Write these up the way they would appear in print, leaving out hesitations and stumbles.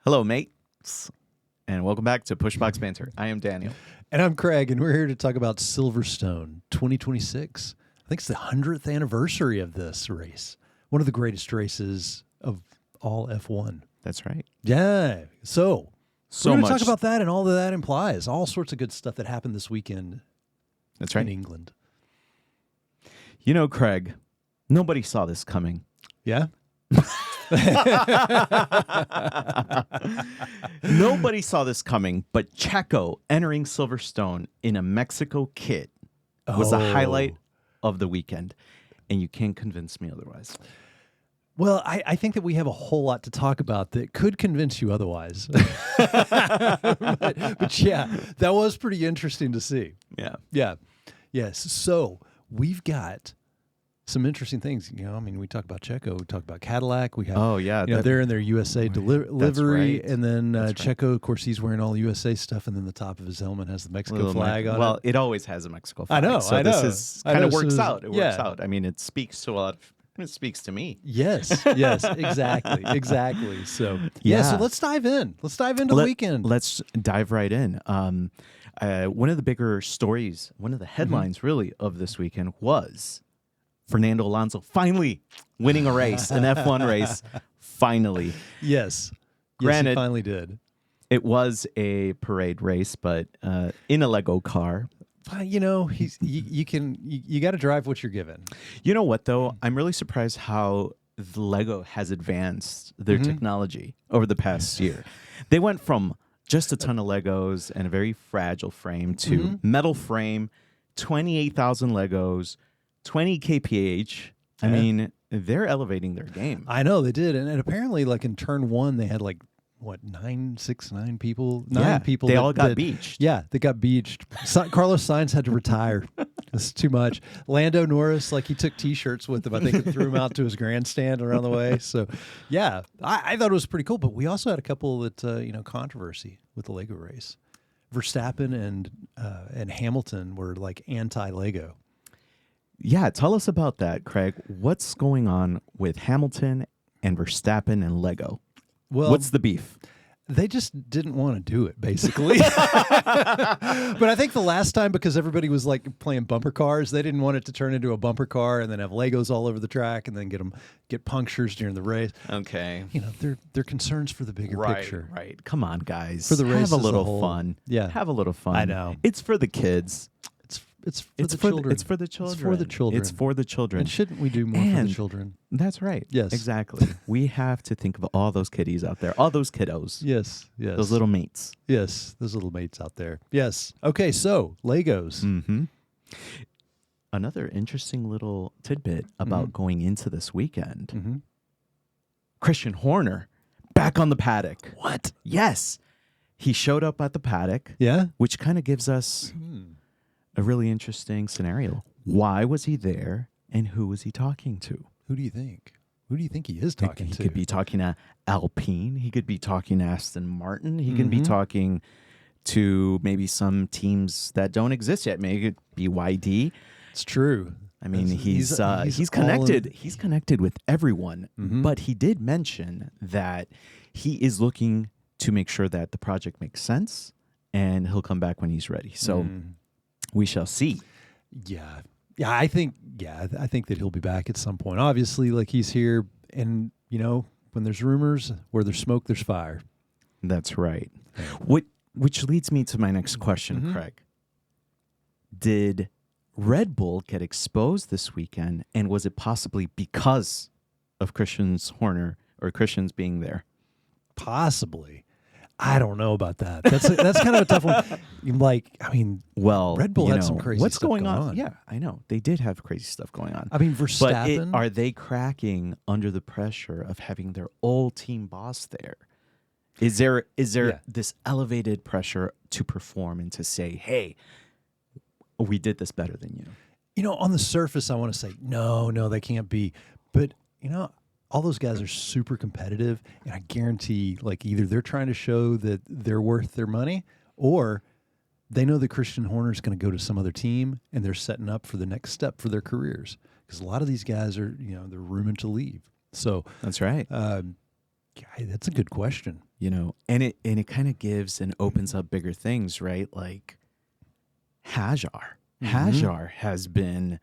Hello, mates, and welcome back to Pushbox Banter. I am Daniel. And I'm Craig, and we're here to talk about Silverstone 2026. I think it's the 100th anniversary of this race. One of the greatest races of all F1. That's right. Yeah. So So we're going much. to talk about that and all that implies. All sorts of good stuff that happened this weekend That's right. in England. You know, Craig, nobody saw this coming. Yeah? Nobody saw this coming, but Checo entering Silverstone in a Mexico kit was the highlight of the weekend, and you can't convince me otherwise. Well, I think that we have a whole lot to talk about that could convince you otherwise. but yeah, that was pretty interesting to see. Yeah. Yeah. Yes. So we've got some interesting things. You know, I mean, we talk about Checo, we talk about Cadillac. We have, they're in their USA livery. right. And then That's right. Checo, of course, he's wearing all USA stuff. And then the top of his helmet has the Mexico flag on it. Well, it always has a Mexico flag. I know. So I know. this I kind of know, works so- out. It yeah. works out. I mean, it speaks to a lot of. It speaks to me. Yes, exactly. So, so let's dive in. Let's dive into the weekend. Let's dive right in. One of the bigger stories, one of the headlines really of this weekend was Fernando Alonso finally winning a race, an F1 race, finally. Yes, Granted, he finally did. It was a parade race, but in a Lego car. You know, you got to drive what you're given. You know what, though? I'm really surprised how the Lego has advanced their technology over the past year. They went from just a ton of Legos and a very fragile frame to metal frame, 28,000 Legos, 20 kph. I mean, they're elevating their game. I know they did, and apparently, like in turn one, they had like nine people. They all got beached. Yeah, they got beached. Carlos Sainz had to retire. It's too much. Lando Norris, like he took T-shirts with him, I think, and threw them out to his grandstand around the way. So, yeah, I thought it was pretty cool. But we also had a couple that controversy with the Lego race. Verstappen and Hamilton were like anti-Lego. Yeah, tell us about that, Craig. What's going on with Hamilton and Verstappen and Lego? Well, what's the beef? They just didn't want to do it, basically. But I think the last time, because everybody was like playing bumper cars, they didn't want it to turn into a bumper car and then have Legos all over the track and then get punctures during the race. Okay. You know, they're concerns for the bigger picture. Right. Come on, guys. For the race have a as a little whole. fun. Yeah. Have a little fun. I know. It's for the kids. It's for the children. It's for the children. It's for the children. It's for the children. And shouldn't we do more for the children? That's right. Yes. Exactly. We have to think of all those kiddies out there, all those kiddos. Yes. Those little mates. Yes, those little mates out there. Yes. Okay, so Legos. Mm-hmm. Another interesting little tidbit about going into this weekend. Mm-hmm. Christian Horner back on the paddock. What? Yes. He showed up at the paddock. Yeah? Which kind of gives us a really interesting scenario. Why was he there, and who was he talking to? Who do you think? Who do you think he is talking He to? could be talking to Alpine. He could be talking to Aston Martin. He could be talking to maybe some teams that don't exist yet. Maybe it could be YD. It's true. I mean, he's all connected. in- He's connected with everyone. But he did mention that he is looking to make sure that the project makes sense, and he'll come back when he's ready. So we shall see. Yeah. Yeah, I think that he'll be back at some point. Obviously, like he's here, and when there's rumors, where there's smoke, there's fire. That's right. Which leads me to my next question, Craig. Did Red Bull get exposed this weekend, and was it possibly because of Christian's being there? Possibly. I don't know about that. That's kind of a tough one. Like, I mean, Red Bull had some crazy what's stuff going on? on. Yeah, I know. They did have crazy stuff going on. I mean, But Verstappen. are they cracking under the pressure of having their old team boss there? Is there this elevated pressure to perform and to say, hey, we did this better than you? On the surface, I want to say, no, they can't be. But, all those guys are super competitive, and I guarantee, like, either they're trying to show that they're worth their money, or they know that Christian Horner's going to go to some other team, and they're setting up for the next step for their careers. Because a lot of these guys are, they're rumored to leave. So That's right. That's a good question. And it kind of gives and opens up bigger things, right? Like Hajar. Hajar has been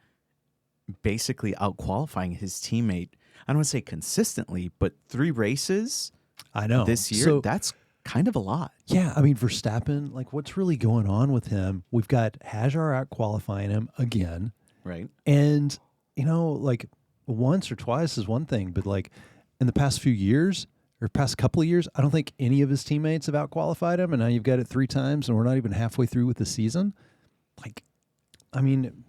basically out qualifying his teammate. I don't want to say consistently, but 3 races I know this year. So, That's kind of a lot. yeah, I mean, Verstappen, like, what's really going on with him? We've got Hajar out qualifying him again. Right. And, like, once or twice is one thing, but, like, in the past few years or past couple of years, I don't think any of his teammates have out qualified him. And now you've got it 3 times, and we're not even halfway through with the season. Like, I mean,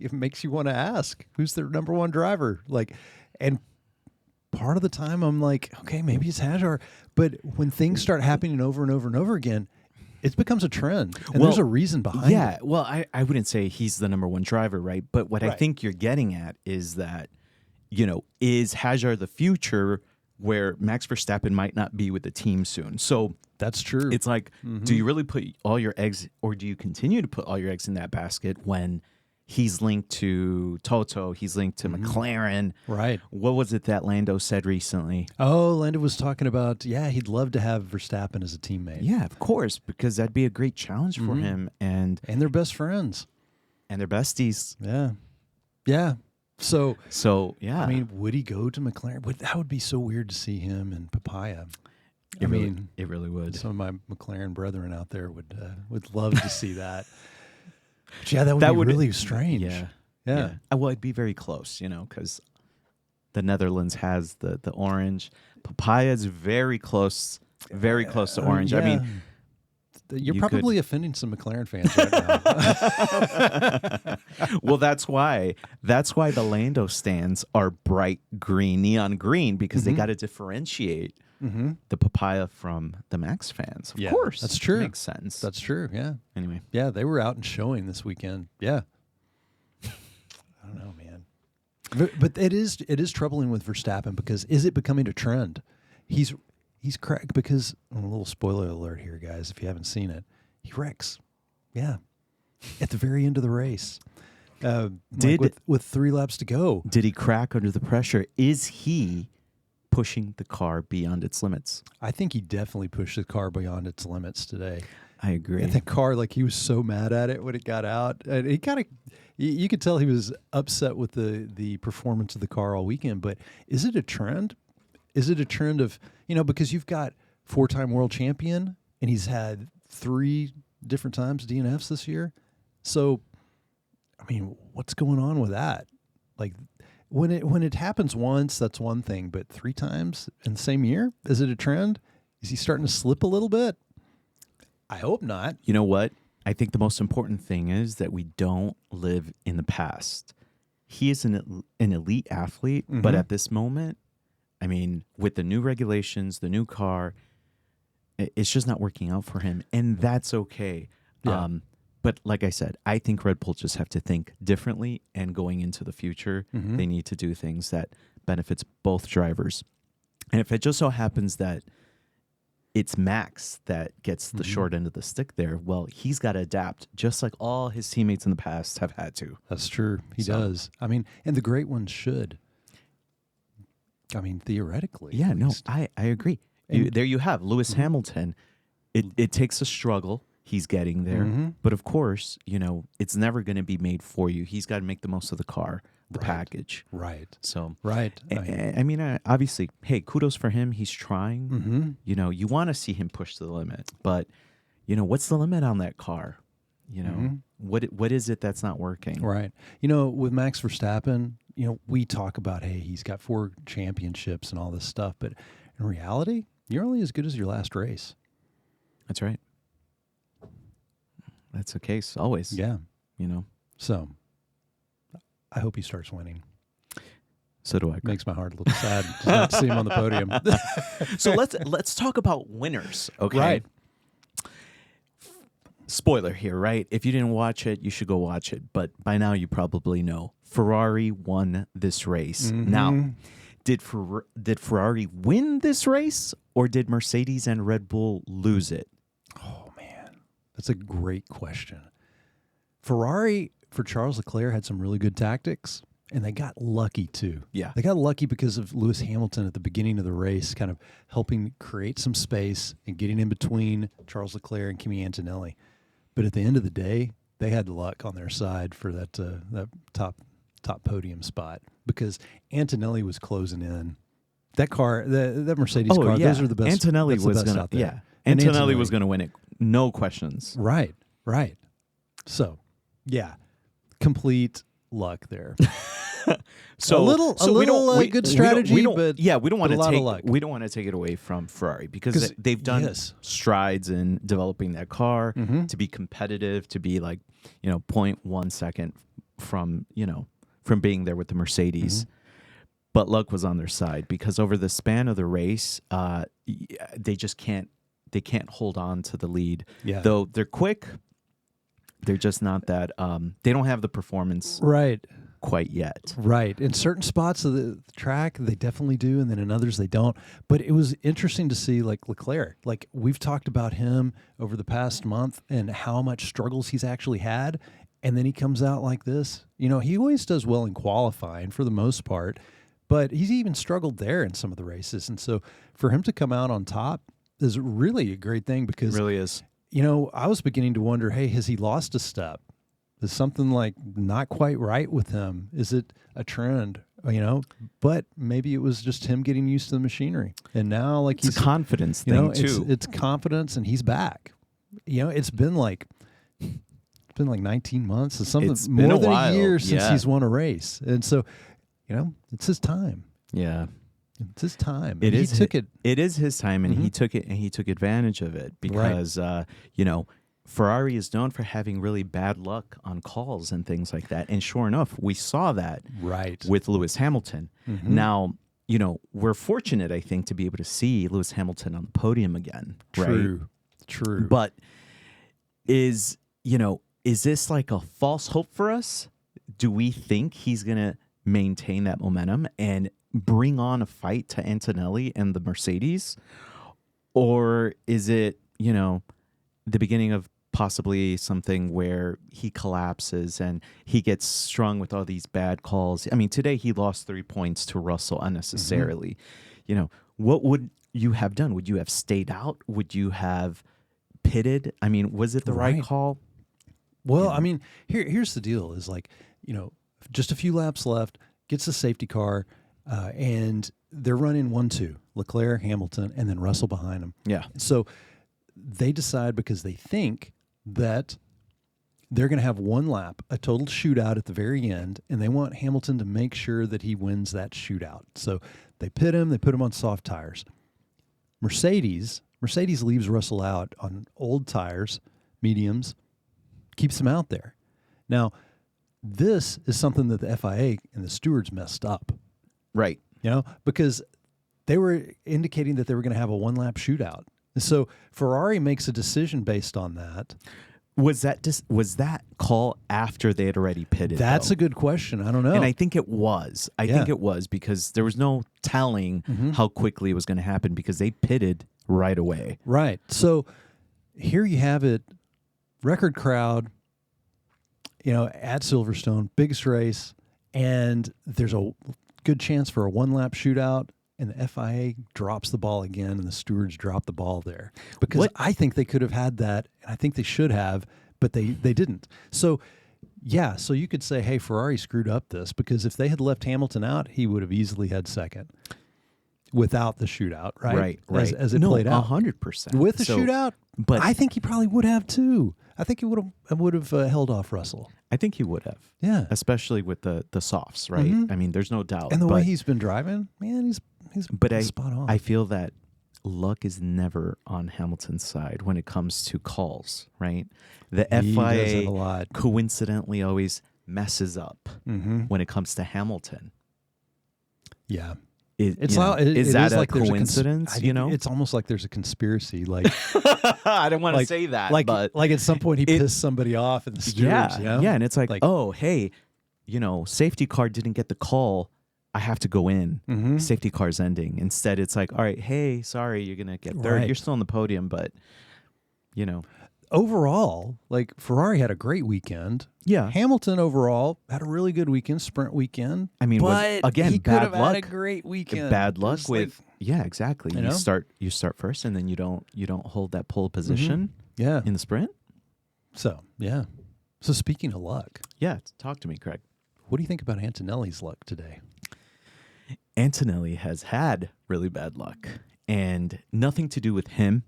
it makes you want to ask, who's their number 1 driver? Like, and part of the time I'm like, okay, maybe it's Hajar. But when things start happening over and over and over again, it becomes a trend. And there's a reason behind it. Yeah. Well, I wouldn't say he's the number 1 driver, right? But what I think you're getting at is that, is Hajar the future where Max Verstappen might not be with the team soon? So that's true. It's like, do you really put all your eggs, or do you continue to put all your eggs in that basket when he's linked to Toto, he's linked to McLaren? Right. What was it that Lando said recently? Oh, Lando was talking about, he'd love to have Verstappen as a teammate. Yeah, of course, because that'd be a great challenge for him. And they're best friends. And they're besties. Yeah. Yeah. So yeah. I mean, would he go to McLaren? That would be so weird to see him in Papaya. It really would. Some of my McLaren brethren out there would love to see that. But yeah, that would be really strange. Yeah. Well, it'd be very close, because the Netherlands has the orange. Papaya is very close to orange. Yeah. I mean, you're probably offending some McLaren fans right now. Well, that's why the Lando stands are bright green, neon green, because they got to differentiate the Papaya from the Max fans. Of course. That's true. Makes sense. That's true, yeah. Anyway. Yeah, they were out and showing this weekend. Yeah. I don't know, man. But it is troubling with Verstappen, because is it becoming a trend? He's cracked because, a little spoiler alert here, guys, if you haven't seen it, he wrecks. Yeah. At the very end of the race. With 3 laps to go. Did he crack under the pressure? Is he pushing the car beyond its limits? I think he definitely pushed the car beyond its limits today. I agree. And the car, like, he was so mad at it when it got out. And he kind of, you could tell he was upset with the performance of the car all weekend. But is it a trend? Is it a trend of, because you've got 4-time world champion, and he's had 3 different times DNFs this year. So, I mean, what's going on with that? Like, when it happens once, that's one thing, but 3 times in the same year, is it a trend? Is he starting to slip a little bit? I hope not. You know what? I think the most important thing is that we don't live in the past. He is an elite athlete, but at this moment, I mean, with the new regulations, the new car, it's just not working out for him, and that's okay. Yeah. But like I said, I think Red Bull just have to think differently, and going into the future, they need to do things that benefits both drivers. And if it just so happens that it's Max that gets the short end of the stick there, well, he's got to adapt, just like all his teammates in the past have had to. That's true. He does. I mean, and the great ones should. I mean, theoretically. Yeah, no, I agree. There you have Lewis Hamilton. It takes a struggle. He's getting there. But of course, it's never going to be made for you. He's got to make the most of the car, the package. Right. So, right. I mean, obviously, hey, kudos for him. He's trying. You want to see him push to the limit. But, what's the limit on that car? What is it that's not working? Right. With Max Verstappen, we talk about, hey, he's got 4 championships and all this stuff. But in reality, you're only as good as your last race. That's right. That's the case always. Yeah. So I hope he starts winning. So do I. Makes my heart a little sad to not see him on the podium. So let's talk about winners. Okay. Right. Spoiler here, right? If you didn't watch it, you should go watch it. But by now you probably know Ferrari won this race. Now, did Ferrari win this race, or did Mercedes and Red Bull lose it? Oh, man. That's a great question. Ferrari, for Charles Leclerc, had some really good tactics, and they got lucky too. Yeah. They got lucky because of Lewis Hamilton at the beginning of the race, kind of helping create some space and getting in between Charles Leclerc and Kimi Antonelli. But at the end of the day, they had luck on their side for that top podium spot because Antonelli was closing in. That car, that Mercedes car, those are the best. Antonelli that's the was best going out to, there. Antonelli was going to win it. No questions. Right. So, yeah, complete luck there. So a little good strategy, but we don't want to take it away from Ferrari because they've done strides in developing that car to be competitive, to be like 0.1 second from being there with the Mercedes. But luck was on their side because over the span of the race, they just can't hold on to the lead. Yeah. Though they're quick, they're just not that. They don't have the performance quite yet. Right. In certain spots of the track, they definitely do, and then in others they don't. But it was interesting to see, like Leclerc. Like we've talked about him over the past month and how much struggles he's actually had, and then he comes out like this. He always does well in qualifying for the most part. But he's even struggled there in some of the races. And so for him to come out on top is really a great thing because it really is. I was beginning to wonder, hey, has he lost a step? Is something like not quite right with him? Is it a trend? But maybe it was just him getting used to the machinery. And now like it's a confidence thing too. It's confidence and he's back. It's been like 19 months or something, more than a year since he's won a race. And so it's his time. Yeah. It's his time. It is his time, and he took it, and he took advantage of it because, Ferrari is known for having really bad luck on calls and things like that. And sure enough, we saw that with Lewis Hamilton. Now, we're fortunate, I think, to be able to see Lewis Hamilton on the podium again. True. But is this like a false hope for us? Do we think he's going to maintain that momentum and bring on a fight to Antonelli and the Mercedes? Or is it, the beginning of possibly something where he collapses and he gets strung with all these bad calls? I mean, today he lost 3 points to Russell unnecessarily. What would you have done? Would you have stayed out? Would you have pitted? I mean, was it the right call? Well, I mean, here's the deal is like, just a few laps left, gets the safety car, and they're running 1-2, Leclerc, Hamilton, and then Russell behind him. Yeah. So they decide because they think that they're going to have one lap, a total shootout at the very end, and they want Hamilton to make sure that he wins that shootout. So they pit him, they put him on soft tires. Mercedes leaves Russell out on old tires, mediums, keeps him out there. Now, this is something that the FIA and the stewards messed up. Right. Because they were indicating that they were going to have a one-lap shootout. And so Ferrari makes a decision based on that. Was that call after they had already pitted? That's a good question. I don't know. And I think it was. I think it was because there was no telling how quickly it was going to happen because they pitted right away. Right. So here you have it, record crowd, at Silverstone, biggest race, and there's a good chance for a one-lap shootout, and the FIA drops the ball again, and the stewards drop the ball there. Because I think they could have had that, and I think they should have, but they didn't. So, so you could say, hey, Ferrari screwed up this, because if they had left Hamilton out, he would have easily had second without the shootout, right? Right. As it played out. 100%. With the shootout, but I think he probably would have too. I think he would have held off Russell. I think he would have. Yeah. Especially with the softs, right? I mean, there's no doubt. And the way he's been driving, man, he's spot on. I feel that luck is never on Hamilton's side when it comes to calls, right? The FIA coincidentally always messes up when it comes to Hamilton. Yeah. Is that a coincidence? It's almost like there's a conspiracy. Like I don't want to say that, but like at some point he pissed somebody off in the stewards. Yeah, and it's like, oh, hey, safety car didn't get the call. I have to go in. Safety car's ending. Instead, it's like, all right, hey, sorry, you're gonna get third. Right. You're still on the podium, but overall, like Ferrari had a great weekend. Yeah. Hamilton overall had a really good weekend, sprint weekend. I mean, but again, he could bad have luck. had a great weekend. Bad luck Just with yeah, exactly. you You know? start first, and then you don't hold that pole position Yeah. in the sprint. So, yeah. So speaking of luck, Yeah, talk to me, Craig. what do you think about Antonelli's luck today? Antonelli has had really bad luck, and nothing to do with him.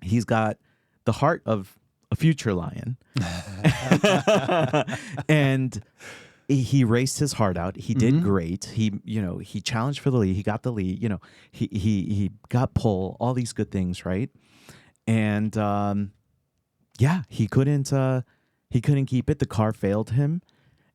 He's got the heart of a future lion, and he raced his heart out. He did great. He challenged for the lead. He got the lead. He got pole. All these good things, right? And he couldn't keep it. The car failed him,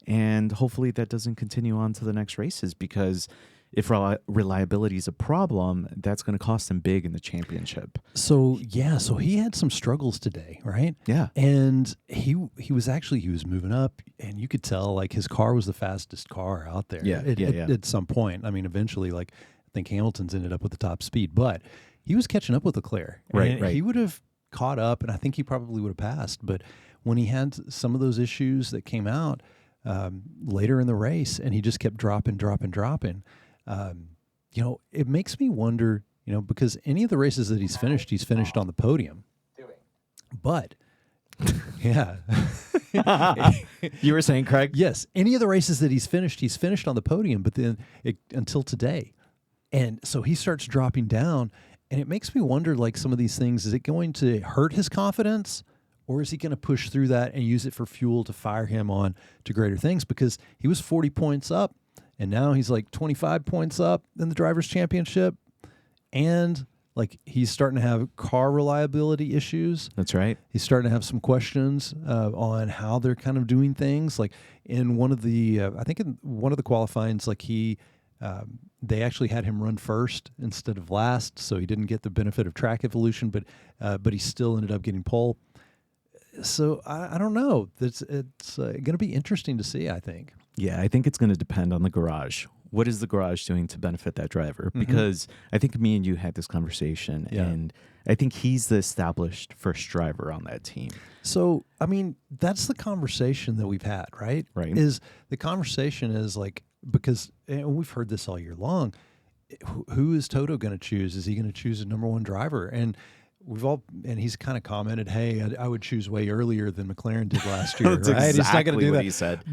and hopefully that doesn't continue on to the next races, because if reliability is a problem, that's going to cost him big in the championship. So he had some struggles today, right? Yeah. And he was moving up, and you could tell like his car was the fastest car out there. Yeah, At some point, I mean, eventually, like I think Hamilton's ended up with the top speed, but he was catching up with Leclerc. Right. He would have caught up, and I think he probably would have passed. But when he had some of those issues that came out later in the race, and he just kept dropping. It makes me wonder, because any of the races that he's finished on the podium. But, yeah. You were saying, Craig? Yes. Any of the races that he's finished on the podium, but then until today. And so he starts dropping down, and it makes me wonder, like, some of these things, is it going to hurt his confidence, or is he going to push through that and use it for fuel to fire him on to greater things? Because he was 40 points up, and now he's like 25 points up in the Drivers' Championship. And like he's starting to have car reliability issues. That's right. He's starting to have some questions on how they're kind of doing things. Like in one of the, I think in one of the qualifyings, like they actually had him run first instead of last, so he didn't get the benefit of track evolution, but he still ended up getting pole. So I don't know. It's going to be interesting to see, I think. Yeah, I think it's going to depend on the garage. What is the garage doing to benefit that driver? Because I think me and you had this conversation, and I think he's the established first driver on that team. So, I mean, that's the conversation that we've had, right? Right. Is the conversation is like, because and we've heard this all year long, who is Toto going to choose? Is he going to choose a number one driver? And he's kind of commented, hey, I would choose way earlier than McLaren did last year, That's right? exactly He's not going to do what that. he said.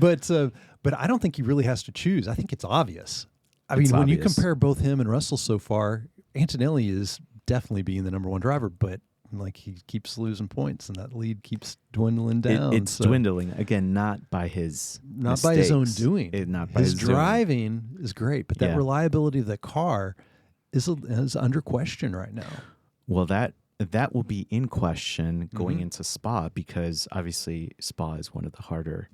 But I don't think he really has to choose. I think it's obvious. I mean, It's when you obvious. compare both him and Russell so far, Antonelli is definitely being the number one driver, but like he keeps losing points, and that lead keeps dwindling down. It's dwindling again, not by his by his own doing. Not by his his doing. driving is great, but that reliability of the car is under question right now. Well, that will be in question going into Spa, because obviously Spa is one of the harder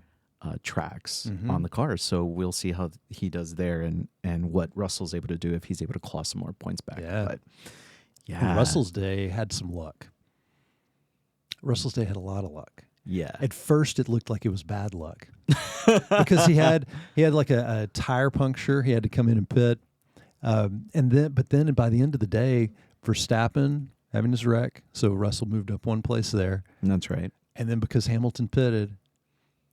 tracks on the cars. So we'll see how he does there, and what Russell's able to do if he's able to claw some more points back. Yeah. But Russell's day had some luck. Russell's day had a lot of luck. Yeah. At first, it looked like it was bad luck because he had like a tire puncture. He had to come in and pit, but then by the end of the day, Verstappen having his wreck, so Russell moved up one place there. That's right. And then because Hamilton pitted,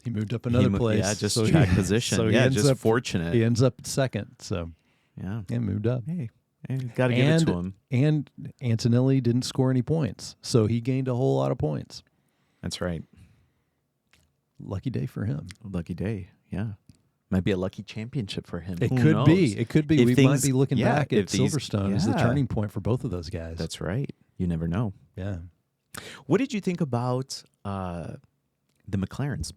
he moved up another place. Yeah, just track position. So yeah, just fortunate. He ends up second. So yeah, moved up. Hey, got to give it to him. And Antonelli didn't score any points, so he gained a whole lot of points. That's right. Lucky day for him. Lucky day. Yeah. Might be a lucky championship for him. It Who could knows? be. It could be. If We might be looking back at if these- Silverstone as the turning point for both of those guys. That's right. You never know. Yeah. What did you think about the McLarens?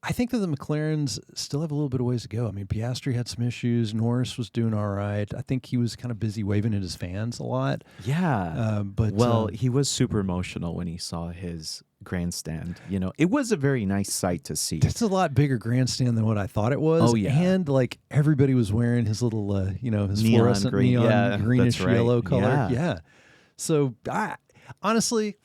I think that the McLarens still have a little bit of ways to go. I mean, Piastri had some issues. Norris was doing all right. I think he was kind of busy waving at his fans a lot. Yeah. He was super emotional when he saw his grandstand. It was a very nice sight to see. It's a lot bigger grandstand than what I thought it was. Oh, yeah. And like everybody was wearing his little, his Neon fluorescent green. neon Yeah, greenish that's right. yellow color. Yeah. Yeah. So honestly,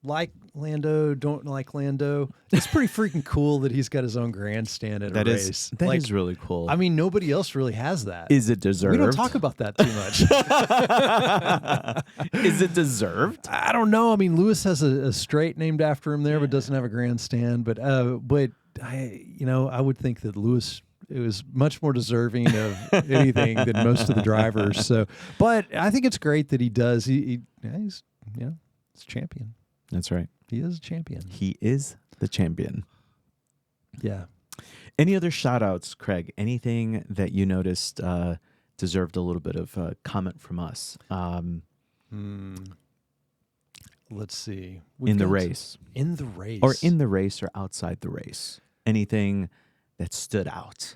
like Lando, don't like Lando. It's pretty freaking cool that he's got his own grandstand at a race. That is really cool. I mean, nobody else really has that. Is it deserved? We don't talk about that too much. Is it deserved? I don't know. I mean, Lewis has a straight named after him there, but doesn't have a grandstand. But I would think that Lewis was much more deserving of anything than most of the drivers. So, but I think it's great that he does. He's champion. That's right. He is a champion. He is the champion. Yeah. Any other shout outs, Craig? Anything that you noticed deserved a little bit of comment from us? Let's see. In the race. In the race. Or in the race or outside the race. Anything that stood out?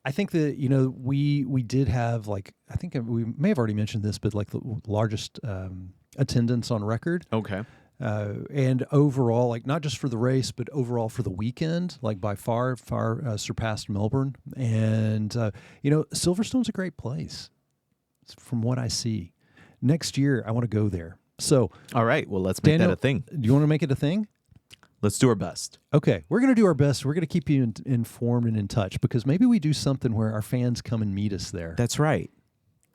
I think that, we did have, I think we may have already mentioned this, but the largest attendance on record. Okay. And overall, not just for the race, but overall for the weekend, by far surpassed Melbourne. And, Silverstone's a great place from what I see. Next year, I want to go there. So, all right. Well, let's make Daniel, that a thing. Do you want to make it a thing? Let's do our best. Okay, we're going to do our best. We're going to keep you informed and in touch because maybe we do something where our fans come and meet us there. That's right.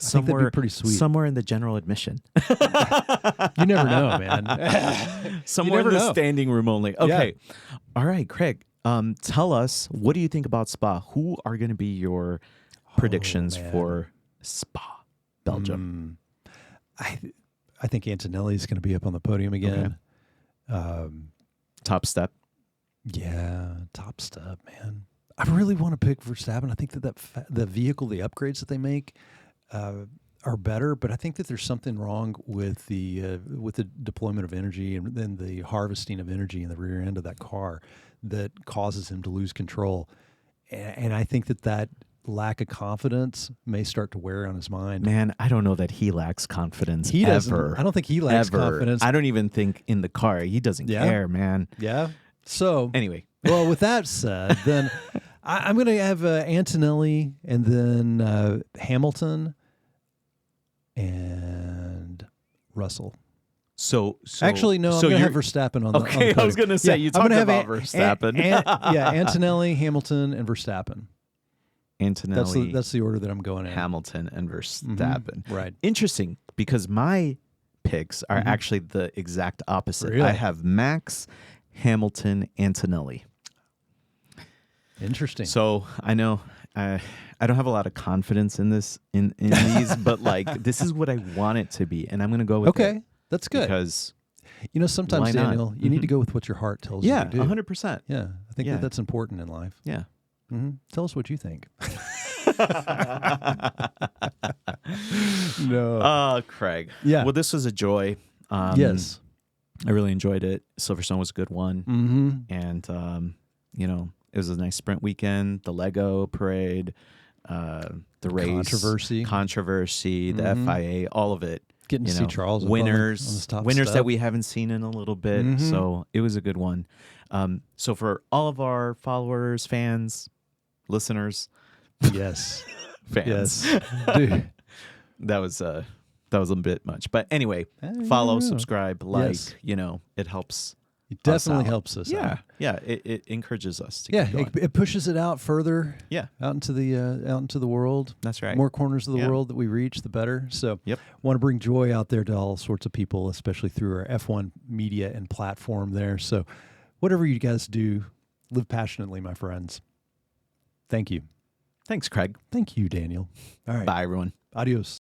I think that'd be pretty sweet. Somewhere in the general admission. You never know, man. Somewhere in the standing room only. Okay. Yeah. All right, Craig. Tell us, what do you think about Spa? Who are going to be your predictions for Spa, Belgium? I think Antonelli's going to be up on the podium again. Okay. Top step. Yeah, top step, man. I really want to pick Verstappen. I think that the vehicle, the upgrades that they make are better, but I think that there's something wrong with the deployment of energy and then the harvesting of energy in the rear end of that car that causes him to lose control. And I think that lack of confidence may start to wear on his mind. Man, I don't know that he lacks confidence. He doesn't. Ever. I don't think he lacks confidence. I don't even think in the car. He doesn't care, man. Yeah. So anyway, well, with that said, then I'm going to have Antonelli and then Hamilton and Russell. So actually, no, I'm going to have Verstappen on the Okay, on the I was going to say, you talked about Verstappen. Antonelli, Hamilton, and Verstappen. Antonelli. That's the order that I'm going in. Hamilton and Verstappen. Mm-hmm. Right. Interesting, because my picks are actually the exact opposite. Really? I have Max, Hamilton, Antonelli. Interesting. So I know I don't have a lot of confidence in this in these, but this is what I want it to be, and I'm going to go with it. Okay, that's good. Because sometimes, Daniel, you need to go with what your heart tells you to do. 100%. Yeah, I think that's important in life. Yeah. Mm-hmm. Tell us what you think. No. Craig. Yeah. Well, this was a joy. Yes. I really enjoyed it. Silverstone was a good one. Mm-hmm. And, it was a nice sprint weekend, the Lego parade, the race. Controversy, the FIA, all of it. Getting to see Charles winners, on this top winners step that we haven't seen in a little bit. Mm-hmm. So it was a good one. So for all of our followers, fans, listeners, yes, fans, yes, dude, that was a bit much. But anyway, follow, subscribe, like. Yes. It helps. It definitely helps us. Yeah, out. yeah. It encourages us to. Yeah, keep going. it pushes it out further. Yeah, out into the world. That's right. The more corners of the world that we reach, the better. So, want to bring joy out there to all sorts of people, especially through our F1 media and platform there. So, whatever you guys do, live passionately, my friends. Thank you. Thanks, Craig. Thank you, Daniel. All right. Bye, everyone. Adios.